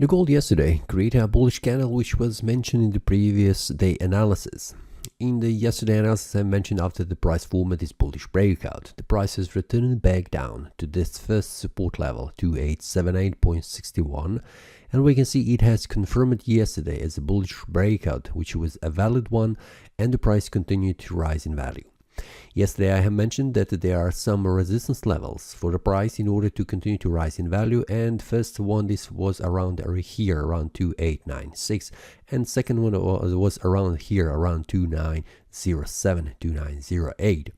The gold yesterday created a bullish candle which was mentioned in the previous day analysis. In the yesterday analysis I mentioned after the price formed this bullish breakout, the price is returning back down to this first support level 2878.61, and we can see it has confirmed yesterday as a bullish breakout, which was a valid one, and the price continued to rise in value. Yesterday I have mentioned that there are some resistance levels for the price in order to continue to rise in value, and first one this was around here around 2896, and second one was around here around 2907, 2908.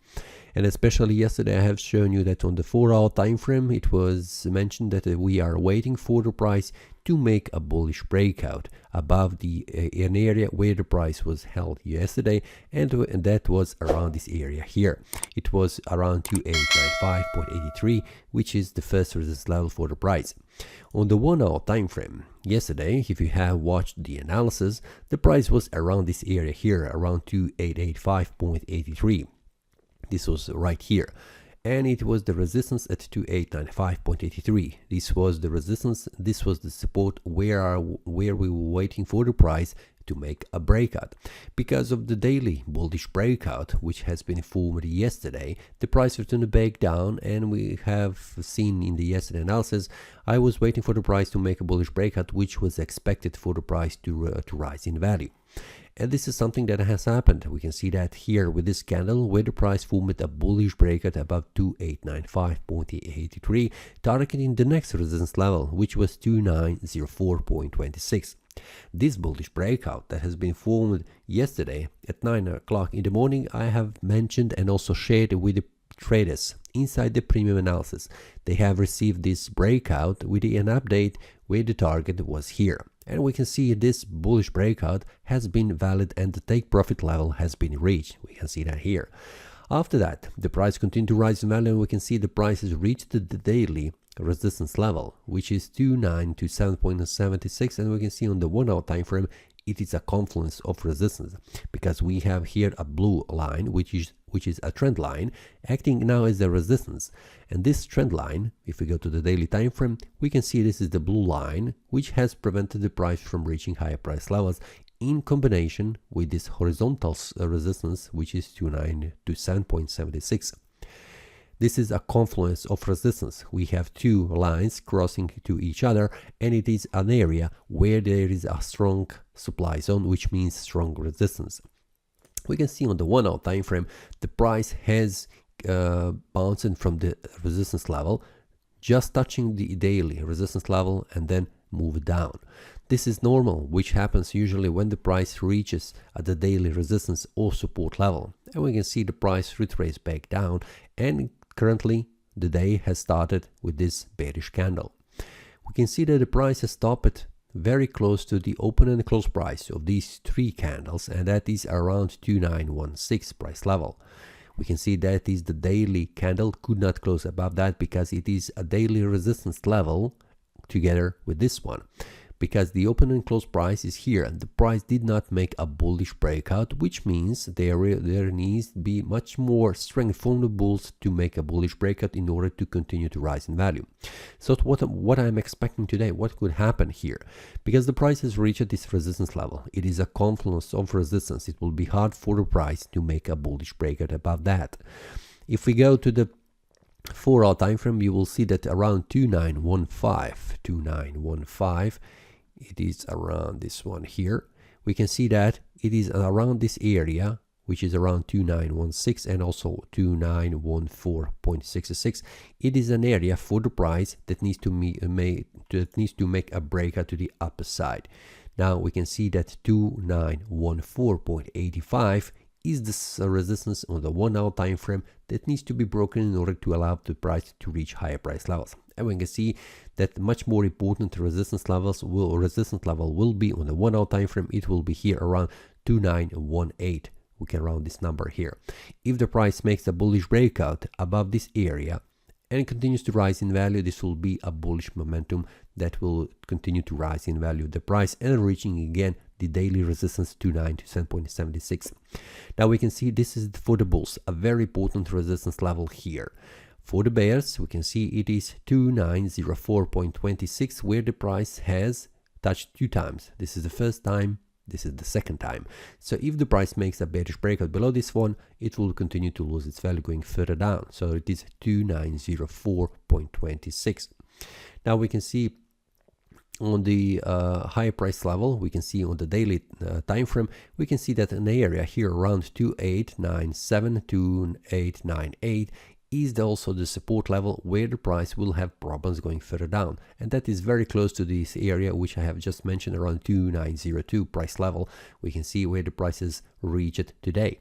And especially yesterday I have shown you that on the 4-hour time frame it was mentioned that we are waiting for the price to make a bullish breakout above an area where the price was held yesterday, and that was around this area here. It was around 2895.83, which is the first resistance level for the price. On the 1-hour time frame yesterday, if you have watched the analysis, the price was around this area here around 2885.83. This was right here, and it was the resistance at 2895.83. This was the resistance, this was the support where we were waiting for the price to make a breakout. Because of the daily bullish breakout which has been formed yesterday, the price returned back down, and we have seen in the yesterday analysis I was waiting for the price to make a bullish breakout, which was expected for the price to rise in value. And this is something that has happened. We can see that here with this candle where the price formed a bullish breakout above 2895.83, targeting the next resistance level, which was 2904.26. This bullish breakout that has been formed yesterday at 9 o'clock in the morning, I have mentioned and also shared with the traders inside the premium analysis. They have received this breakout with an update where the target was here. And we can see this bullish breakout has been valid and the take profit level has been reached. We can see that here. After that, the price continued to rise in value, and we can see the price has reached the daily resistance level, which is 2927.76, and we can see on the 1-hour time frame it is a confluence of resistance, because we have here a blue line which is a trend line acting now as a resistance, and this trend line, if we go to the daily time frame, we can see this is the blue line which has prevented the price from reaching higher price levels, in combination with this horizontal resistance which is 2927.76. This is a confluence of resistance. We have two lines crossing to each other, and it is an area where there is a strong supply zone, which means strong resistance. We can see on the 1-hour time frame the price has bounced from the resistance level, just touching the daily resistance level, and then move down. This is normal, which happens usually when the price reaches at the daily resistance or support level, and we can see the price retrace back down, and currently the day has started with this bearish candle. We can see that the price has stopped very close to the open and close price of these three candles, and that is around 2916 price level. We can see that is the daily candle could not close above that because it is a daily resistance level together with this one. Because the open and close price is here, and the price did not make a bullish breakout, which means there needs to be much more strength from the bulls to make a bullish breakout in order to continue to rise in value. So what I'm expecting today, what could happen here? Because the price has reached this resistance level, it is a confluence of resistance. It will be hard for the price to make a bullish breakout above that. If we go to the 4-hour time frame, you will see that around 2915, it is around this one here. We can see that it is around this area, which is around 2916 and also 2914.66. It is an area for the price that needs to make a breakout to the upper side. Now we can see that 2914.85 is this resistance on the 1-hour time frame that needs to be broken in order to allow the price to reach higher price levels. And we can see that much more important resistance level will be on the 1-hour time frame. It will be here around 2918. We can round this number here. If the price makes a bullish breakout above this area and continues to rise in value, this will be a bullish momentum that will continue to rise in value the price and reaching again the daily resistance 2927.76. Now we can see this is for the bulls a very important resistance level here. For the bears, we can see it is 2904.26, where the price has touched 2 times. This is the first time, this is the second time. So if the price makes a bearish breakout below this one, it will continue to lose its value going further down. So it is 2904.26. Now we can see on the higher price level, we can see on the daily time frame, we can see that an area here around 2897, 2898 is also the support level where the price will have problems going further down, and that is very close to this area which I have just mentioned, around 2902 price level. We can see where the prices reach it today.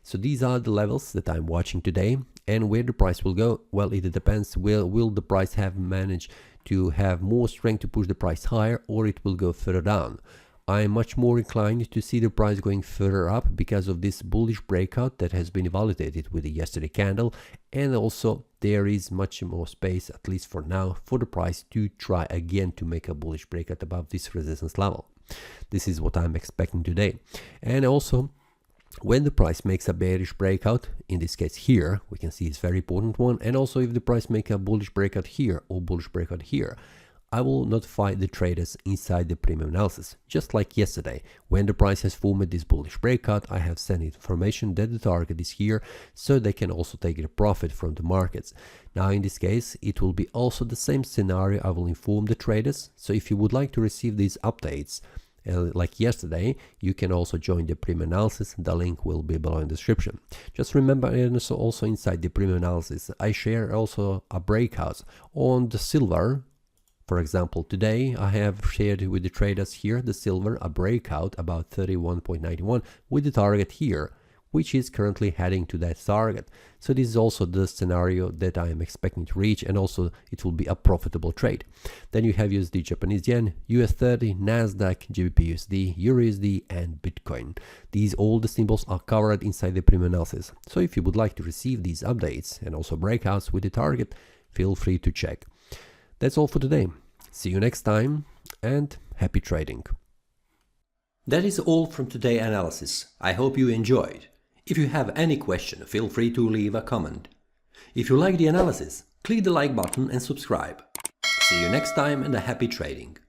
So these are the levels that I'm watching today, and where the price will go, well, it depends. Will the price have managed to have more strength to push the price higher, or it will go further down? I am much more inclined to see the price going further up because of this bullish breakout that has been validated with the yesterday candle, and also there is much more space, at least for now, for the price to try again to make a bullish breakout above this resistance level. This is what I'm expecting today. And also, when the price makes a bearish breakout, in this case here, we can see it's a very important one, and also if the price makes a bullish breakout here or bullish breakout here, I will notify the traders inside the premium analysis. Just like yesterday, when the price has formed this bullish breakout, I have sent information that the target is here, so they can also take a profit from the markets. Now in this case, it will be also the same scenario. I will inform the traders. So if you would like to receive these updates, like yesterday, you can also join the premium analysis. The link will be below in the description. Just remember, and also inside the premium analysis, I share also a breakout on the silver. For example, today I have shared with the traders here the silver, a breakout about 31.91 with the target here, which is currently heading to that target. So this is also the scenario that I am expecting to reach, and also it will be a profitable trade. Then you have USD Japanese yen, US30, Nasdaq, GBP/USD, EUR/USD, and Bitcoin. These all the symbols are covered inside the premium analysis. So if you would like to receive these updates and also breakouts with the target, feel free to check. That's all for today. See you next time, and happy trading. That is all from today's analysis. I hope you enjoyed. If you have any question, feel free to leave a comment. If you like the analysis, click the like button and subscribe. See you next time, and a happy trading.